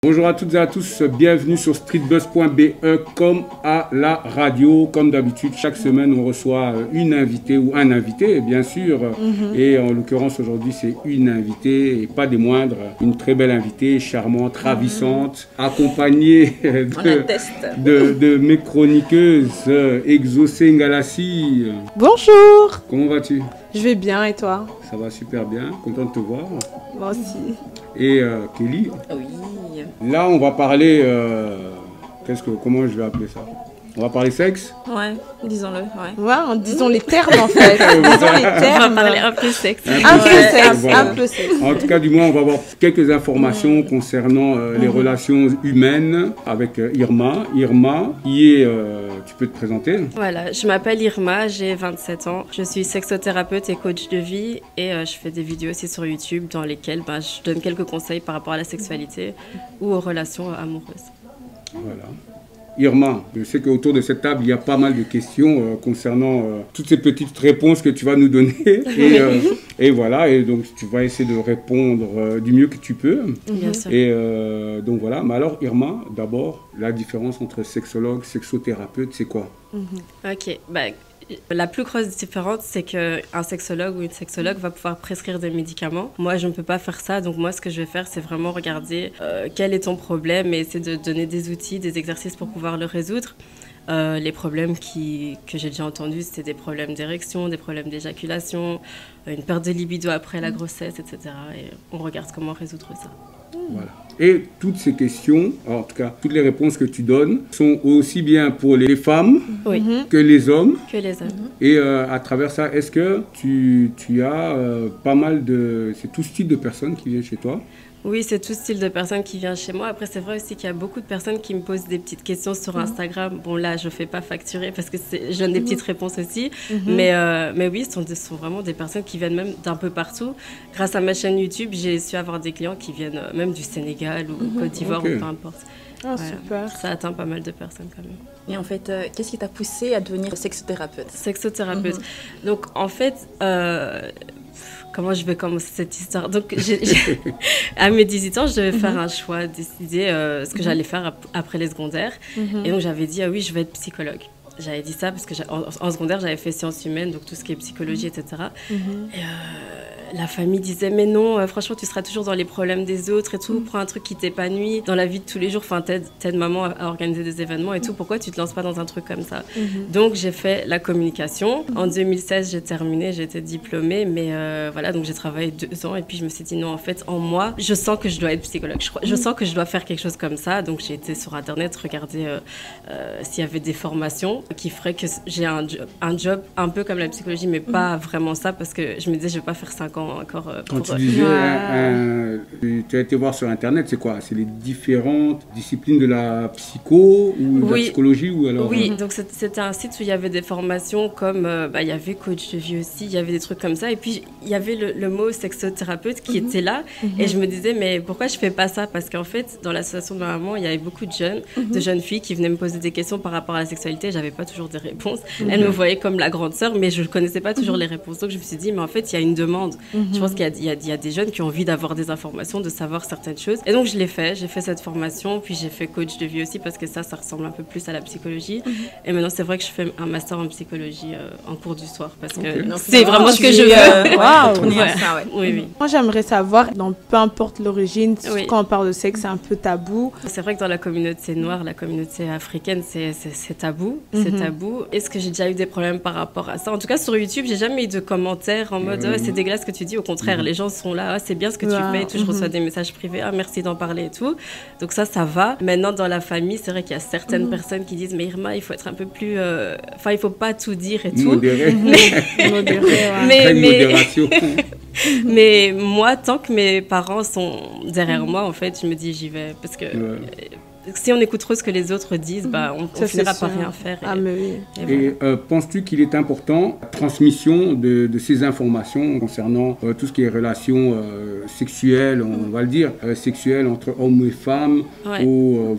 Bonjour à toutes et à tous, bienvenue sur streetbuzz.be comme à la radio. Comme d'habitude, chaque semaine on reçoit une invitée ou un invité, bien sûr. Et en l'occurrence aujourd'hui c'est une invitée et pas des moindres. Une très belle invitée, charmante, ravissante, accompagnée de mes chroniqueuses, Exaucé Ngalassi. Bonjour. Comment vas-tu? Je vais bien et toi? Ça va super bien, content de te voir. Moi aussi. Et Kelly. Oui. Là, on va parler. Comment je vais appeler ça? On va parler sexe? Ouais, disons-le. Ouais. Ouais, disons les termes en fait. Disons les termes. On va parler un peu sexe. Un peu sexe, Voilà. un peu sexe. En tout cas, du moins, on va avoir quelques informations concernant les relations humaines avec Irma. Irma, tu peux te présenter? Voilà, je m'appelle Irma, j'ai 27 ans. Je suis sexothérapeute et coach de vie et je fais des vidéos aussi sur YouTube dans lesquelles je donne quelques conseils par rapport à la sexualité ou aux relations amoureuses. Voilà. Irma, je sais qu'autour de cette table, il y a pas mal de questions concernant toutes ces petites réponses que tu vas nous donner. Et voilà, et donc tu vas essayer de répondre du mieux que tu peux. Bien sûr. Et donc voilà, mais alors Irma, d'abord, la différence entre sexologue, sexothérapeute, c'est quoi? Ok, la plus grosse différence, c'est qu'un sexologue ou une sexologue va pouvoir prescrire des médicaments. Moi, je ne peux pas faire ça. Donc moi, ce que je vais faire, c'est vraiment regarder quel est ton problème et essayer de donner des outils, des exercices pour pouvoir le résoudre. Les problèmes que j'ai déjà entendus, c'était des problèmes d'érection, des problèmes d'éjaculation, une perte de libido après la grossesse, etc. Et on regarde comment résoudre ça. Voilà. Et toutes ces questions, en tout cas, toutes les réponses que tu donnes sont aussi bien pour les femmes que les hommes. Que les hommes. Et à travers ça, est-ce que tu as pas mal de... C'est tout style de personnes qui viennent chez toi? Oui, c'est tout style de personnes qui viennent chez moi. Après, c'est vrai aussi qu'il y a beaucoup de personnes qui me posent des petites questions sur Instagram. Bon, là, je ne fais pas facturer parce que je donne des petites réponses aussi. Mais oui, ce sont vraiment des personnes qui viennent même d'un peu partout. Grâce à ma chaîne YouTube, j'ai su avoir des clients qui viennent même du Sénégal ou Côte d'Ivoire ou peu importe. Ah, super. Ça atteint pas mal de personnes quand même. Et en fait, qu'est-ce qui t'a poussé à devenir sexothérapeute? Sexothérapeute. Donc, en fait... comment je vais commencer cette histoire? Donc, à mes 18 ans, je devais faire un choix, décider ce que j'allais faire après les secondaires. Et donc, j'avais dit, ah oui, je vais être psychologue. J'avais dit ça parce que en secondaire, j'avais fait sciences humaines, donc tout ce qui est psychologie, etc. Et la famille disait, mais non, franchement, tu seras toujours dans les problèmes des autres et tout. Prends un truc qui t'épanouit dans la vie de tous les jours. Enfin, t'aides maman à organiser des événements et tout. Pourquoi tu te lances pas dans un truc comme ça? Donc, j'ai fait la communication. En 2016, j'ai terminé, j'ai été diplômée. Mais voilà, donc j'ai travaillé 2 ans. Et puis, je me suis dit, non, en fait, en moi, je sens que je dois être psychologue. Je sens que je dois faire quelque chose comme ça. Donc, j'ai été sur Internet regarder s'il y avait des formations qui feraient que j'ai un job un peu comme la psychologie, mais pas vraiment ça, parce que je me disais, je ne vais pas faire 5 ans encore. Quand tu disais, tu as été voir sur Internet, c'est quoi? C'est les différentes disciplines de la psycho ou de la psychologie ou alors... Oui, donc c'était un site où il y avait des formations comme, il y avait coach de vie aussi, il y avait des trucs comme ça, et puis il y avait le mot sexothérapeute qui était là, et je me disais, mais pourquoi je ne fais pas ça? Parce qu'en fait, dans l'association de ma maman, il y avait beaucoup de jeunes filles qui venaient me poser des questions par rapport à la sexualité, j'avais pas toujours des réponses. Elle me voyait comme la grande sœur, mais je ne connaissais pas toujours les réponses. Donc je me suis dit, mais en fait, il y a une demande. Je pense qu'il y a des jeunes qui ont envie d'avoir des informations, de savoir certaines choses. Et donc je l'ai fait. J'ai fait cette formation, puis j'ai fait coach de vie aussi parce que ça ressemble un peu plus à la psychologie. Et maintenant, c'est vrai que je fais un master en psychologie en cours du soir parce que c'est vraiment ce que je veux. Waouh! Oui. Moi, j'aimerais savoir, dans peu importe l'origine, quand on parle de sexe, c'est un peu tabou. C'est vrai que dans la communauté noire, la communauté africaine, c'est tabou. C'est tabou. Est-ce que j'ai déjà eu des problèmes par rapport à ça? En tout cas, sur YouTube, j'ai jamais eu de commentaires en mode c'est dégueulasse ce que tu dis. Au contraire, les gens sont là, c'est bien ce que tu fais. Et tout, je reçois des messages privés, merci d'en parler et tout. Donc ça va. Maintenant, dans la famille, c'est vrai qu'il y a certaines personnes qui disent, mais Irma, il faut être un peu plus... Enfin, il faut pas tout dire et tout. Modéré. Modération. Mais moi, tant que mes parents sont derrière moi, en fait, je me dis, j'y vais. Parce que... si on écoute trop ce que les autres disent, on finira par rien faire. Et penses-tu qu'il est important la transmission de ces informations concernant tout ce qui est relations sexuelles, on va le dire, sexuelles entre hommes et femmes, ou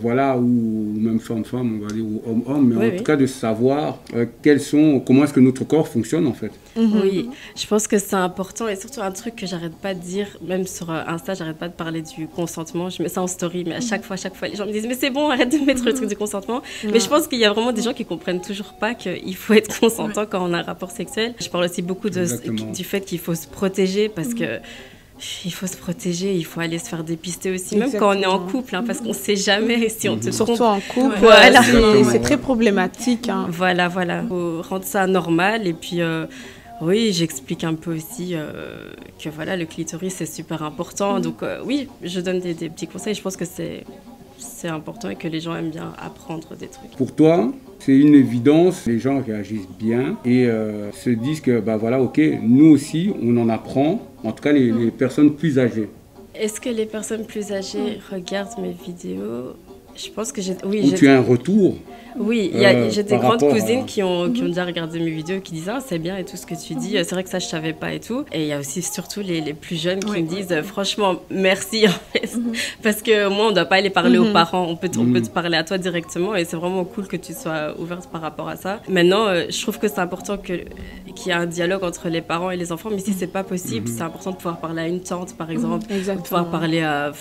même femme-femme, on va dire, ou homme-homme, mais en tout cas de savoir comment est-ce que notre corps fonctionne en fait? Oui, je pense que c'est important et surtout un truc que j'arrête pas de dire, même sur Insta, j'arrête pas de parler du consentement. Je mets ça en story, mais à chaque fois, les gens me disent mais c'est bon, arrête de mettre le truc du consentement. Mais je pense qu'il y a vraiment des gens qui comprennent toujours pas qu'il faut être consentant quand on a un rapport sexuel. Je parle aussi beaucoup du fait qu'il faut se protéger parce que il faut se protéger, il faut aller se faire dépister aussi, même quand on est en couple, hein, parce qu'on ne sait jamais si on te trompe. Surtout en couple, voilà. C'est très problématique. Hein. Voilà. Il faut rendre ça normal. Et puis, oui, j'explique un peu aussi que voilà, le clitoris, c'est super important. Donc, oui, je donne des petits conseils. Je pense que c'est important et que les gens aiment bien apprendre des trucs. Pour toi, c'est une évidence, les gens réagissent bien et se disent que, bah voilà, ok, nous aussi, on en apprend, en tout cas les personnes plus âgées. Est-ce que les personnes plus âgées regardent mes vidéos ? Je pense que Ou tu as un retour. Oui, j'ai des grandes cousines qui ont déjà regardé mes vidéos et qui disent « Ah, c'est bien et tout ce que tu dis. C'est vrai que ça, je ne savais pas et tout. » Et il y a aussi surtout les plus jeunes qui me disent « Franchement, merci en fait. » Parce que moi, on ne doit pas aller parler aux parents. On peut te parler à toi directement et c'est vraiment cool que tu sois ouverte par rapport à ça. Maintenant, je trouve que c'est important qu'il y ait un dialogue entre les parents et les enfants. Mais si ce n'est pas possible, c'est important de pouvoir parler à une tante, par exemple. De pouvoir parler à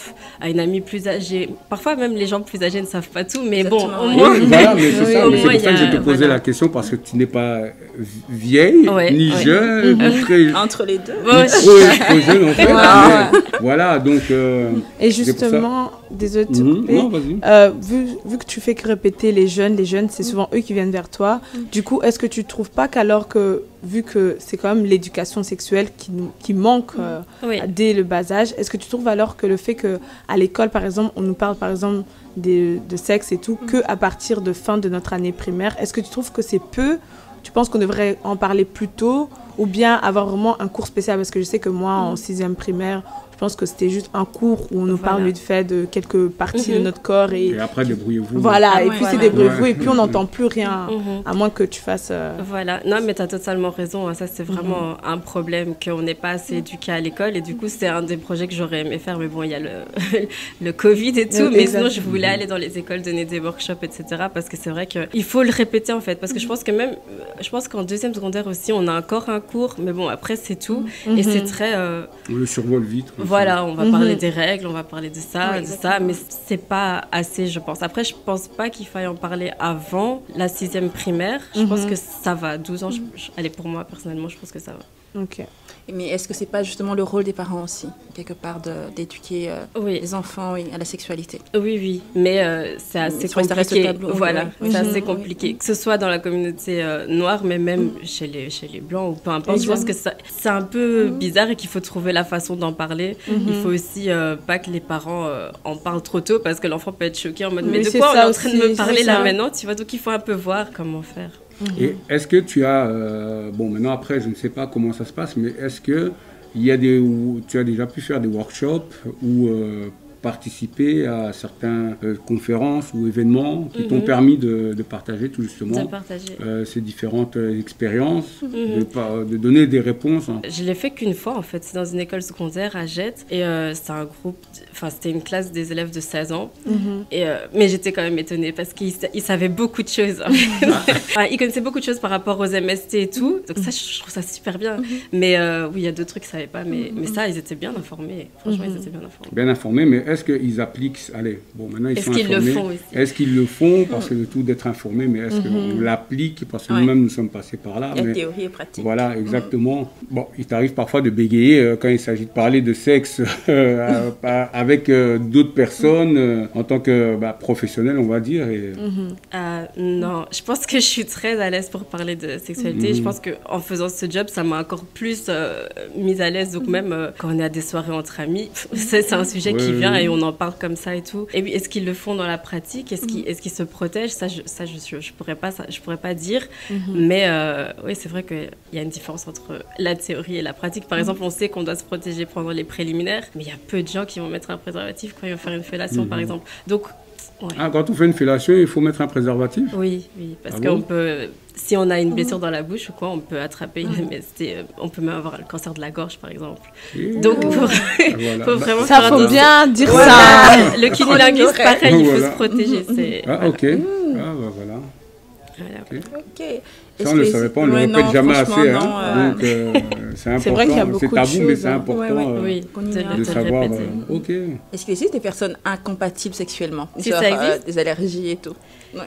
une amie plus âgée. Parfois, même les gens plus âgés ne savent pas tout. Mais bon, au moins... Mais c'est ça, mais c'est pour ça que je te posais la question, parce que tu n'es pas vieille, ni jeune, ni très... Entre les deux. Trop jeune, en fait. Voilà, donc... Et justement, désolé de te couper, vu que tu fais que répéter les jeunes, c'est souvent eux qui viennent vers toi. Du coup, est-ce que tu ne trouves pas qu'alors que, vu que c'est quand même l'éducation sexuelle qui manque dès le bas âge, est-ce que tu trouves alors que le fait qu'à l'école, par exemple, on nous parle, par exemple, de sexe et tout, qu'à partir de fin de notre année primaire, est-ce que tu trouves que c'est peu ? Tu penses qu'on devrait en parler plus tôt ou bien avoir vraiment un cours spécial? Parce que je sais que moi, en 6e primaire, je pense que c'était juste un cours où on nous parle vite fait de quelques parties de notre corps. Et après, débrouillez-vous. Voilà, et puis c'est débrouillez-vous et puis on n'entend plus rien, à moins que tu fasses... Voilà, non mais tu as totalement raison, ça c'est vraiment un problème qu'on n'est pas assez éduqué à l'école et du coup c'est un des projets que j'aurais aimé faire, mais bon, il y a le Covid et tout, mais sinon je voulais aller dans les écoles, donner des workshops, etc. parce que c'est vrai qu'il faut le répéter en fait, parce que je pense qu'en 2e secondaire aussi, on a encore un cours, mais bon, après c'est tout, et c'est très... On le survole vite. Voilà, on va parler des règles, on va parler de ça, mais c'est pas assez, je pense. Après, je pense pas qu'il faille en parler avant la 6e primaire. Je pense que ça va. 12 ans, allez, pour moi, personnellement, je pense que ça va. Ok. Mais est-ce que c'est pas justement le rôle des parents aussi, quelque part, d'éduquer les enfants à la sexualité? Oui, mais c'est assez compliqué. Voilà, c'est assez compliqué. Que ce soit dans la communauté noire, mais même chez les blancs ou peu importe. Je pense que c'est un peu bizarre et qu'il faut trouver la façon d'en parler. Il faut aussi pas que les parents en parlent trop tôt parce que l'enfant peut être choqué en mode mais de quoi on est en train de me parler là maintenant, tu vois? Donc il faut un peu voir comment faire. Et est-ce que tu as, bon maintenant après je ne sais pas comment ça se passe, mais est-ce que tu as déjà pu faire des workshops ou participer à certaines conférences ou événements qui t'ont permis de partager tout justement ces différentes expériences, de donner des réponses. Je l'ai fait qu'une fois en fait, c'est dans une école secondaire à Jette et c'était un groupe, c'était une classe des élèves de 16 ans mais j'étais quand même étonnée parce qu'ils savaient beaucoup de choses. Ils connaissaient beaucoup de choses par rapport aux MST et tout, donc ça je trouve ça super bien. Mais oui, il y a d'autres trucs qu'ils ne savaient pas, mais ça ils étaient bien informés, franchement ils étaient bien informés. Bien informés, mais est-ce qu'ils appliquent, allez, bon maintenant ils sont informés. Est-ce qu'ils le font aussi? Est-ce qu'ils le font? Parce que le tout d'être informé, mais est-ce qu'on l'applique? Parce que nous-mêmes nous sommes passés par là. Il y a théorie et pratique. Voilà, exactement. Bon, il t'arrive parfois de bégayer quand il s'agit de parler de sexe avec d'autres personnes en tant que professionnel, on va dire. Non, je pense que je suis très à l'aise pour parler de sexualité. Je pense qu'en faisant ce job, ça m'a encore plus mise à l'aise. Donc même quand on est à des soirées entre amis, c'est un sujet qui vient et on en parle comme ça et tout. Et puis, est-ce qu'ils le font dans la pratique? Est-ce qu'ils se protègent? Ça, je pourrais pas dire. Mais oui, c'est vrai qu'il y a une différence entre la théorie et la pratique. Par exemple, on sait qu'on doit se protéger pendant les préliminaires, mais il y a peu de gens qui vont mettre un préservatif quand ils vont faire une fellation, par exemple. Donc, quand on fait une fellation, il faut mettre un préservatif? Oui, parce qu'on peut... Si on a une blessure dans la bouche ou quoi, on peut attraper une MST. On peut même avoir le cancer de la gorge, par exemple. Donc, faut vraiment ça, faut bien dire ça. Le cunnilingus, pareil, il faut se protéger. Ok. Voilà. Ok. Ça, on ne le savait pas, on ne le répète jamais assez. Hein. Donc, c'est important. C'est vrai qu'il y a beaucoup de choses. C'est tabou, mais c'est important de savoir. Ok. Est-ce qu'il existe des personnes incompatibles sexuellement? Si ça existe. Des allergies et tout.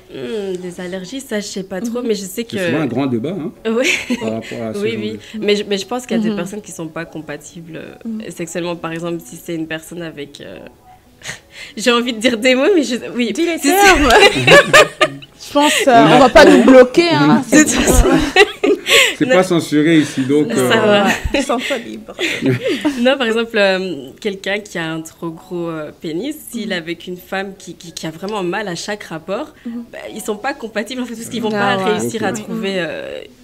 Des allergies, ça, je ne sais pas trop, mais je sais que... C'est souvent un grand débat, hein, par rapport à ça. Oui. Mais je pense qu'il y a des personnes qui ne sont pas compatibles sexuellement. Par exemple, si c'est une personne avec... J'ai envie de dire des mots, mais oui. Dis les termes. Je pense on va pas nous bloquer. Hein. C'est pas censuré ici, donc... Ça va. Ils sont pas libres. Non, par exemple, quelqu'un qui a un trop gros pénis, s'il est avec une femme qui a vraiment mal à chaque rapport, ils sont pas compatibles en fait, parce qu'ils vont pas réussir à trouver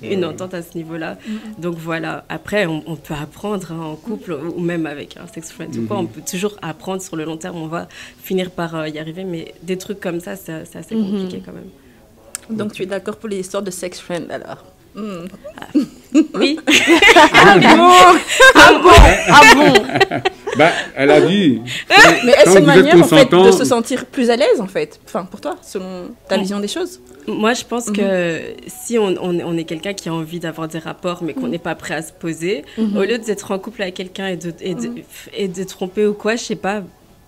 une entente à ce niveau-là. Donc voilà. Après, on peut apprendre en couple ou même avec un sex friend ou quoi, on peut toujours apprendre sur le long terme. On va finir par y arriver, mais des trucs comme ça, c'est assez compliqué quand même. Donc tu es d'accord pour les histoires de sex friend alors? Oui. Ah bon. Bah, elle a dit. Mais est-ce une manière en fait, de se sentir plus à l'aise en fait, enfin pour toi, selon ta vision des choses? Moi, je pense que si on est quelqu'un qui a envie d'avoir des rapports, mais qu'on n'est pas prêt à se poser, au lieu d'être en couple avec quelqu'un et de tromper ou quoi, je sais pas.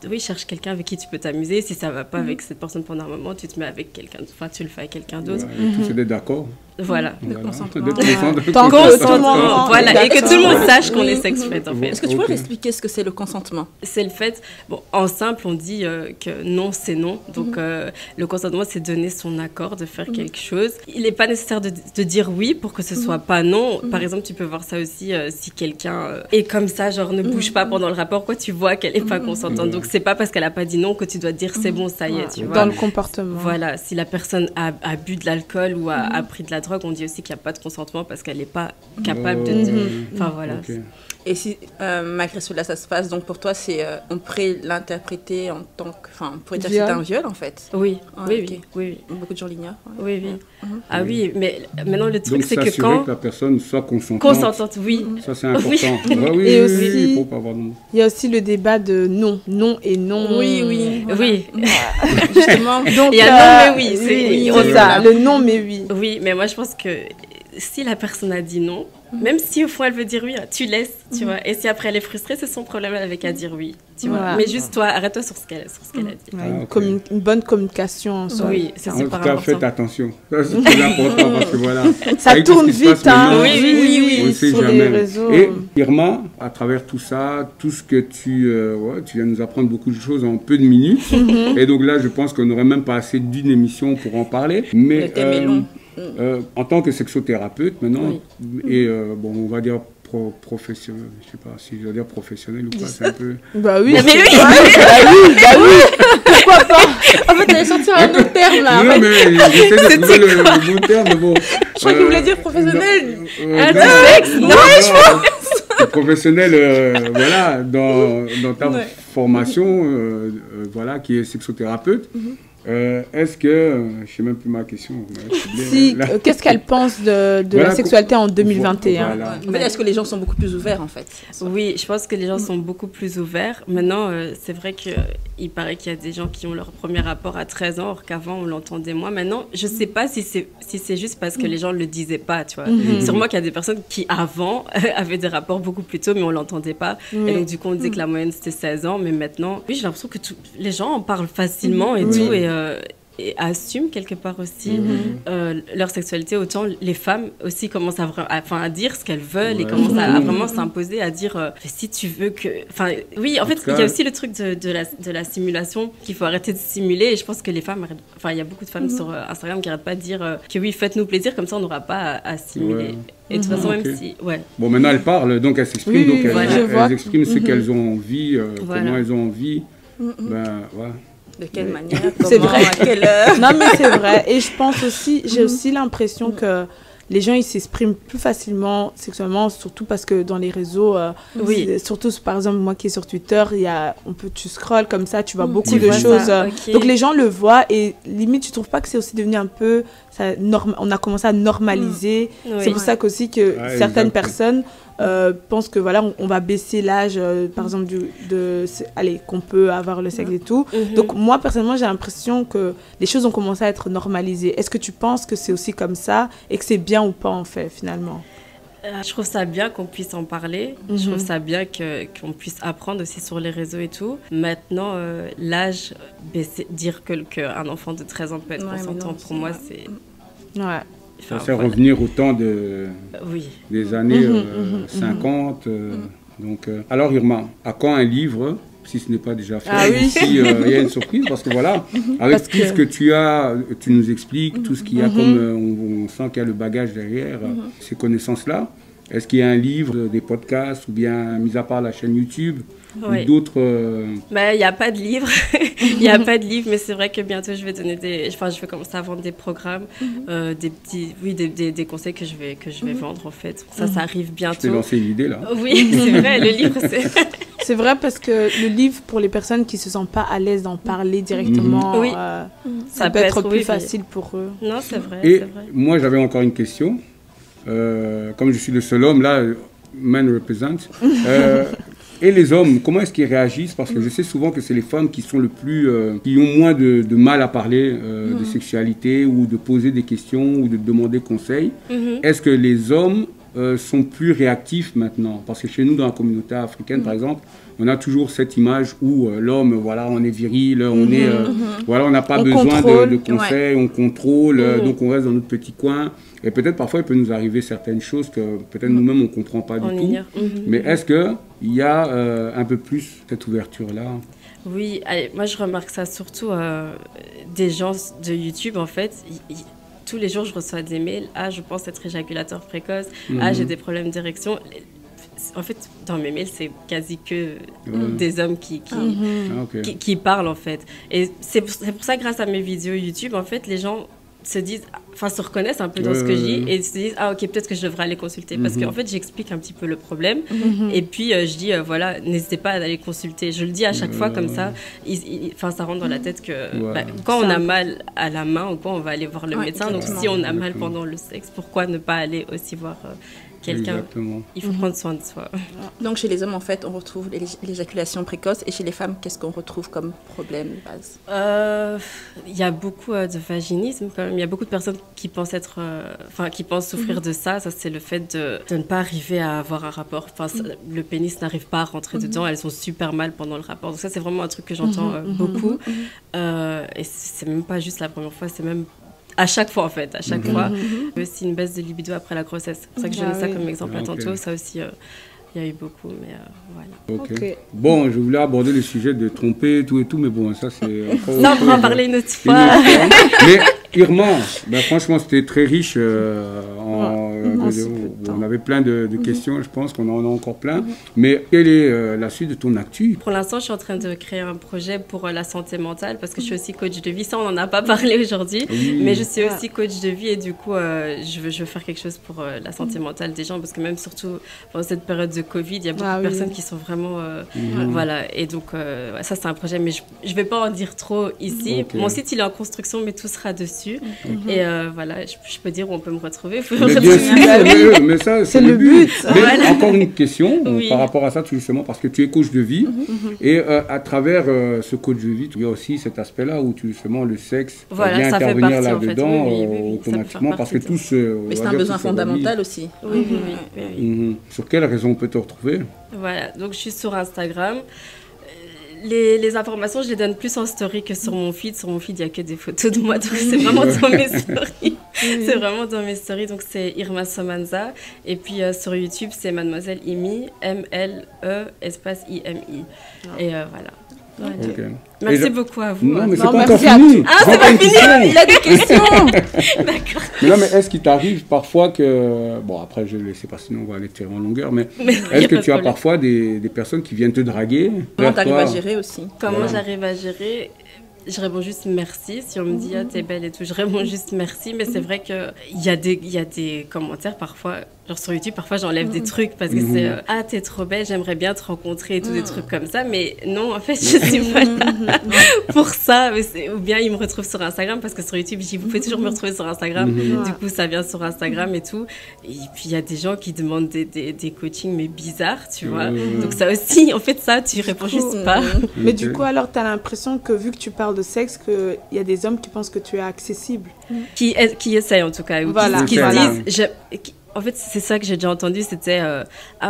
Oui, cherche quelqu'un avec qui tu peux t'amuser. Si ça va pas avec cette personne pendant un moment, tu te mets avec quelqu'un. Enfin, tu le fais avec quelqu'un d'autre. Tous d'être d'accord. Voilà. Le consentement. Consentement. Voilà. Et que tout le monde sache qu'on est sex friend, en fait. Est-ce que tu pourrais expliquer ce que c'est le consentement? C'est le fait... Bon, en simple, on dit que non, c'est non. Donc, le consentement, c'est donner son accord de faire quelque chose. Il n'est pas nécessaire de dire oui pour que ce soit pas non. Par exemple, tu peux voir ça aussi si quelqu'un est comme ça, genre ne bouge pas pendant le rapport, quoi, tu vois qu'elle n'est pas consentante. Donc, c'est pas parce qu'elle n'a pas dit non que tu dois dire c'est bon, ça y est, tu vois. Dans le comportement. Voilà. Si la personne a bu de l'alcool ou a pris de la drogue, on dit aussi qu'il n'y a pas de consentement parce qu'elle n'est pas capable de dire. Enfin, voilà. Okay. Et si, malgré cela, ça se passe, donc pour toi, on pourrait l'interpréter en tant que... Enfin, on pourrait dire que c'est un viol, en fait. Oui, okay. oui. Beaucoup de gens l'ignorent. Oui. Ah oui, mais maintenant, le truc, c'est que quand... que la personne soit consentante. Oui. Ça, c'est important. Oui. Et aussi, faut pas avoir de... il y a aussi le débat de non et non. Oui. Justement. Donc, il y a non, mais oui. C'est ça, le non, mais oui. Oui, mais moi, je pense que si la personne a dit non, même si au fond elle veut dire oui, tu laisses, tu vois. Et si après elle est frustrée, c'est son problème avec à dire oui, tu vois. Mais juste toi, arrête-toi sur ce qu'elle a dit. Une bonne communication en soi. Oui, c'est super important. En tout cas, faites attention. Ça, c'est très important parce que voilà. Ça tourne vite, hein. Oui, sur les réseaux. Et Irma, à travers tout ça, tout ce que tu viens nous apprendre beaucoup de choses en peu de minutes. Et donc là, je pense qu'on n'aurait même pas assez d'une émission pour en parler. Mais le thème est long. En tant que sexothérapeute maintenant, et on va dire professionnel, je sais pas si je dois dire professionnel ou pas, c'est un peu... Bah oui, pourquoi pas? En fait, t'allais sortir un autre terme là. Non, mais j'essaie de trouver le bon terme, mais bon... Je crois qu'il voulait dire professionnel. Non, je pense. Professionnel, voilà, dans ta formation, voilà, qui est sexothérapeute. Est-ce que, je ne sais même plus ma question. Qu'est-ce qu'elle pense de la sexualité en 2021? En fait, est-ce que les gens sont beaucoup plus ouverts en fait? Oui, je pense que les gens sont beaucoup plus ouverts. Maintenant, c'est vrai qu'il paraît qu'il y a des gens qui ont leur premier rapport à 13 ans, alors qu'avant on l'entendait moins. Maintenant, je ne sais pas si c'est juste parce que les gens ne le disaient pas, tu vois. Sûrement qu'il y a des personnes qui avant avaient des rapports beaucoup plus tôt, mais on ne l'entendait pas. Et donc du coup, on disait que la moyenne c'était 16 ans, mais maintenant, oui, j'ai l'impression que les gens en parlent facilement et tout. Et assument quelque part aussi leur sexualité. Autant les femmes aussi commencent à dire ce qu'elles veulent et commencent à vraiment s'imposer, à dire si tu veux que... Enfin, oui, en fait, il y a aussi le truc de la simulation, qu'il faut arrêter de simuler. Et je pense que les femmes... Enfin, il y a beaucoup de femmes sur Instagram qui n'arrêtent pas de dire que oui, faites-nous plaisir, comme ça on n'aura pas à simuler. Et de toute façon, même si... Bon, maintenant, elles parlent, donc elles s'expriment, donc elles expriment ce qu'elles ont envie, comment elles ont envie. Ben, voilà. De quelle manière, c'est vrai. À quelle heure? Non, mais c'est vrai. Et je pense aussi, j'ai aussi l'impression que les gens, ils s'expriment plus facilement sexuellement, surtout parce que dans les réseaux, surtout par exemple, moi qui est sur Twitter, tu scrolles comme ça, tu vois beaucoup de choses. Donc les gens le voient et limite, tu trouves pas que c'est aussi devenu un peu, on a commencé à normaliser. C'est pour ça qu'aussi que certaines personnes pensent que voilà, on va baisser l'âge, par exemple, qu'on peut avoir le sexe et tout. Donc moi, personnellement, j'ai l'impression que les choses ont commencé à être normalisées. Est-ce que tu penses que c'est aussi comme ça et que c'est bien ou pas, en fait, finalement? Je trouve ça bien qu'on puisse en parler. Je trouve ça bien qu'on puisse apprendre aussi sur les réseaux et tout. Maintenant, l'âge, dire qu'un enfant de 13 ans peut être consentant, pour moi, c'est... Ouais. Ça fait revenir au temps des années 50. Donc, alors, Irma, à quand un livre, si ce n'est pas déjà fait, ici, il y a une surprise, parce que voilà, avec tout ce que tu nous expliques, tout ce qu'il y a comme, on sent qu'il y a le bagage derrière ces connaissances-là. Est-ce qu'il y a un livre, des podcasts, ou bien, mis à part la chaîne YouTube, ou d'autres... Il n'y a pas de livre, il n'y a pas de livre, mais c'est vrai que bientôt je vais je vais commencer à vendre des programmes, des conseils que je vais vendre en fait. Ça arrive bientôt. Je t'ai lancé une idée là. Oui, c'est vrai, le livre c'est... C'est vrai parce que le livre, pour les personnes qui ne se sentent pas à l'aise d'en parler directement, ça peut être plus facile pour eux. Non, c'est vrai. Et moi, j'avais encore une question. Comme je suis le seul homme, là, man represent. Et les hommes, comment est-ce qu'ils réagissent? Parce que je sais souvent que c'est les femmes qui sont qui ont moins de mal à parler de sexualité ou de poser des questions ou de demander conseil. Est-ce que les hommes sont plus réactifs maintenant? Parce que chez nous, dans la communauté africaine, par exemple, on a toujours cette image où l'homme, voilà, on est viril, on est, voilà, on n'a pas besoin de conseils, on contrôle, donc on reste dans notre petit coin. Et peut-être parfois, il peut nous arriver certaines choses que peut-être nous-mêmes, on ne comprend pas du tout. Mais est-ce qu'il y a un peu plus cette ouverture-là? Oui, moi je remarque ça surtout des gens de YouTube, en fait. Tous les jours, je reçois des mails. Ah, je pense être éjaculateur précoce. Ah, j'ai des problèmes d'érection. En fait, dans mes mails, c'est quasi que des hommes qui parlent, en fait. Et c'est pour ça, grâce à mes vidéos YouTube, en fait, les gens se reconnaissent un peu dans ce que je dis et se disent ah ok, peut-être que je devrais aller consulter parce qu'en fait j'explique un petit peu le problème et puis je dis voilà, n'hésitez pas à aller consulter, je le dis à chaque fois comme ça, ça rentre dans la tête que quand on a mal à la main ou quoi, on va aller voir le médecin, donc si on a mal pendant le sexe, pourquoi ne pas aller aussi voir quelqu'un? Il faut prendre soin de soi. Donc chez les hommes, en fait, on retrouve l'éjaculation précoce, et chez les femmes, qu'est-ce qu'on retrouve comme problème de base? Il y a beaucoup de vaginisme quand même. Il y a beaucoup de personnes qui pensent qui pensent souffrir de ça. Ça, c'est le fait de ne pas arriver à avoir un rapport. Le pénis n'arrive pas à rentrer dedans. Elles ont super mal pendant le rapport. Donc ça, c'est vraiment un truc que j'entends beaucoup. Et c'est même pas juste la première fois, c'est même à chaque fois, en fait, à chaque fois. Aussi une baisse de libido après la grossesse. C'est pour ça que je donnais ça comme exemple tantôt. Ça aussi, il y a eu beaucoup, mais voilà. Okay. Bon, je voulais aborder le sujet de tromper, tout et tout, mais bon, ça, c'est... Ça, on pourra en parler une autre fois. Mais Irma, franchement, c'était très riche. On avait plein de questions, je pense qu'on en a encore plein. Mais quelle est la suite de ton actu? Pour l'instant, je suis en train de créer un projet pour la santé mentale parce que je suis aussi coach de vie. Ça, on n'en a pas parlé aujourd'hui, mais je suis aussi coach de vie et du coup, je veux faire quelque chose pour la santé mentale des gens parce que même surtout pendant cette période de Covid, il y a beaucoup de personnes qui sont vraiment... voilà, et donc ça, c'est un projet, mais je ne vais pas en dire trop ici. Mon site, il est en construction, mais tout sera dessus. Et voilà, je peux dire où on peut me retrouver. Mais ça, c'est le but. Mais encore une question par rapport à ça, justement, parce que tu es coach de vie. Et à travers ce coach de vie, il y a aussi cet aspect-là où justement le sexe vient intervenir là-dedans automatiquement. Parce que tous... mais c'est un besoin fondamental aussi. Oui. Sur quelle raison on peut te retrouver? Voilà, donc je suis sur Instagram. Les informations, je les donne plus en story que sur mon feed. Sur mon feed, il n'y a que des photos de moi, donc c'est vraiment dans mes stories. C'est vraiment dans mes stories, donc c'est Irma Somanza. Et puis sur YouTube, c'est Mademoiselle Imi, M-L-E, espace I-M-I. Et voilà. Okay. Merci beaucoup à vous. Non, mais c'est pas encore fini. Ah, c'est pas fini. Il a des questions. D'accord. Mais non, mais est-ce qu'il t'arrive parfois que... Bon, après, je ne sais pas, sinon on va aller tirer en longueur, mais est-ce que tu as parfois des personnes qui viennent te draguer? Comment tu arrives à gérer aussi? Comment j'arrive à gérer? Je réponds juste merci. Si on me dit ah, t'es belle et tout, je réponds juste merci. Mais c'est vrai qu'il y a des commentaires parfois. Genre sur YouTube, parfois j'enlève des trucs parce que c'est ah, t'es trop belle, j'aimerais bien te rencontrer et tout, des trucs comme ça. Mais non, en fait, je suis pas là pour ça. Ou bien ils me retrouvent sur Instagram parce que sur YouTube, vous pouvez toujours me retrouver sur Instagram. Du coup, ça vient sur Instagram et tout. Et puis il y a des gens qui demandent des coachings, mais bizarres, tu vois. Donc ça aussi, en fait, ça, tu réponds juste pas. Mais du coup, alors, t'as l'impression que vu que tu parles de sexe, qu'il y a des hommes qui pensent que tu es accessible. Qui essayent en tout cas, ou qui se disent... En fait, c'est ça que j'ai déjà entendu, c'était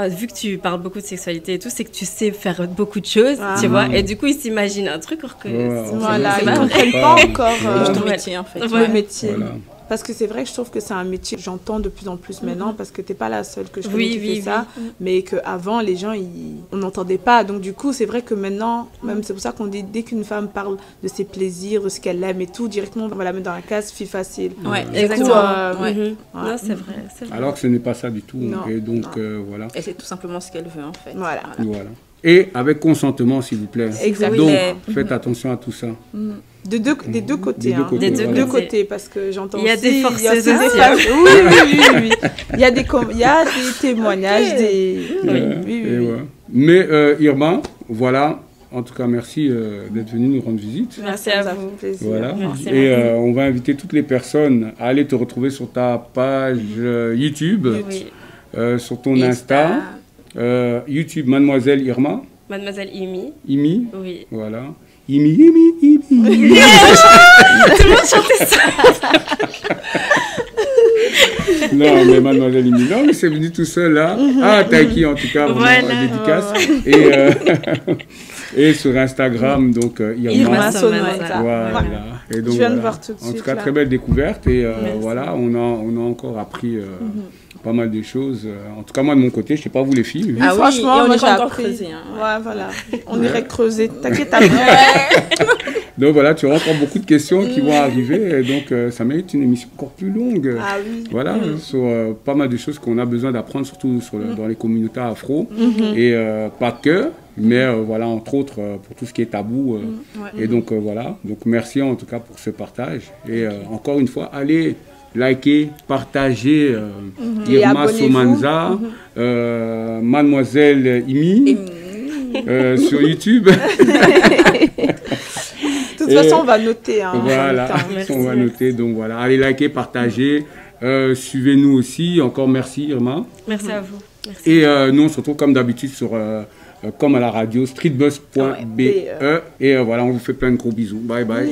vu que tu parles beaucoup de sexualité et tout, c'est que tu sais faire beaucoup de choses, tu vois, et du coup, ils s'imaginent un truc, alors que... Voilà, ils ne comprennent pas encore ton métier, en fait. Le métier. Voilà. Parce que c'est vrai que je trouve que c'est un métier que j'entends de plus en plus maintenant, parce que tu n'es pas la seule que je connais qui fait ça, mais qu'avant, les gens, on n'entendait pas. Donc du coup, c'est vrai que maintenant, même c'est pour ça qu'on dit, dès qu'une femme parle de ses plaisirs, de ce qu'elle aime et tout, directement, on va la mettre dans la case fille facile. Ouais, exactement. Non, c'est vrai. Alors que ce n'est pas ça du tout. Et donc, voilà. Et c'est tout simplement ce qu'elle veut, en fait. Voilà. Et avec consentement, s'il vous plaît. Exactement. Donc, faites attention à tout ça. Des deux côtés. Des deux côtés, parce que j'entends aussi... Il y a des forceuses aussi. Oui. Il y a des témoignages, Mais Irma, voilà. En tout cas, merci d'être venue nous rendre visite. Merci à vous. Voilà. Et on va inviter toutes les personnes à aller te retrouver sur ta page YouTube, sur ton Insta. YouTube, Mademoiselle Irma. Mademoiselle Imi. Imi. Oui. Voilà. Imi. Tout le monde chantait ça. Non, mais Mademoiselle Imi. Non, mais c'est venu tout seul là. Ah, Taiki en tout cas, vraiment, dédicace. Et sur Instagram, donc Irma Sonweza. Voilà. Et donc, je viens de voir tout de suite. En tout cas, très belle découverte. Et voilà, on a encore appris pas mal de choses. En tout cas, moi de mon côté, je ne sais pas vous les filles. Ah oui, franchement, on j'ai encore appris. Creuser. Ouais, voilà. On irait creuser. T'inquiète pas. Donc voilà, tu auras encore beaucoup de questions qui vont arriver. Et donc, ça mérite une émission encore plus longue. Ah oui. Voilà, sur pas mal de choses qu'on a besoin d'apprendre, surtout dans les communautés afro. Et pas que. Mais voilà, entre autres, pour tout ce qui est tabou. Et donc, voilà. Donc, merci en tout cas pour ce partage. Et encore une fois, allez liker, partager Irma Sonweza, Mademoiselle Imi, sur YouTube. De toute façon, on va noter. Voilà, on va noter. Donc, voilà, allez liker, partager. Suivez-nous aussi. Encore merci, Irma. Merci à vous. Merci. Et nous, on se retrouve comme d'habitude sur... comme à la radio, streetbuzz.be. Et voilà, on vous fait plein de gros bisous. Bye bye.